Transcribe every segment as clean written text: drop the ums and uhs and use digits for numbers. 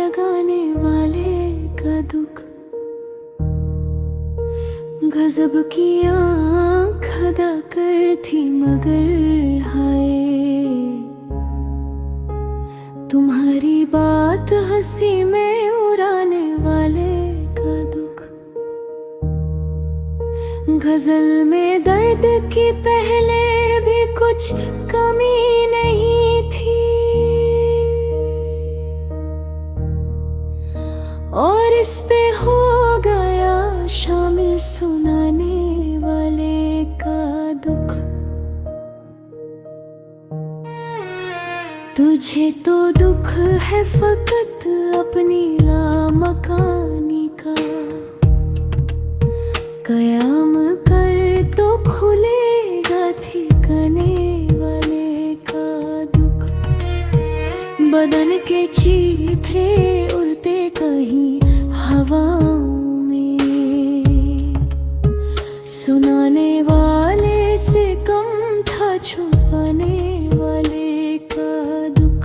लगाने वाले का दुख। गजब की आँख अदा कर थी मगर हाय, तुम्हारी बात हंसी में उड़ाने वाले का दुख। गजल में दर्द की पहले भी कुछ कमी नहीं थी, और इस पे हो गया शामिल सुनाने वाले का दुख। तुझे तो दुख है फकत अपनी लामकानी का, कयाम कर तो खुलेगा ठिकाने वाले का दुख। बदन के चीथड़े उड़ते कहीं हवाओं में, सुनाने वाले से कम था छुपाने वाले का दुख।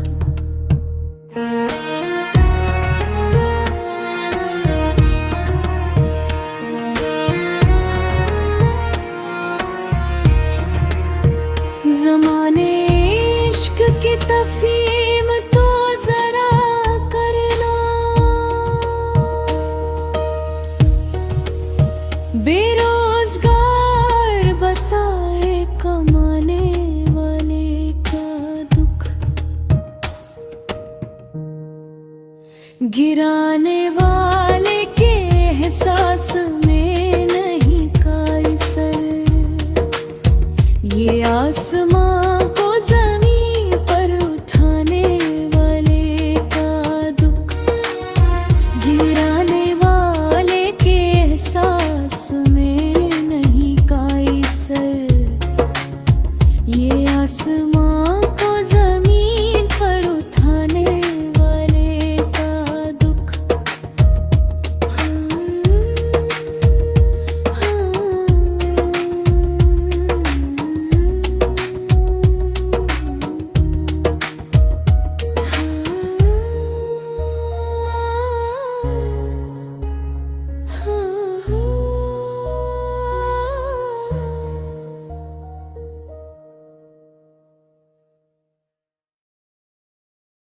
ज़माने इश्क की तफहीम तो जरा करना, बेरोजगार बताए कमाने वाले का दुख। गिराने वाले के एहसास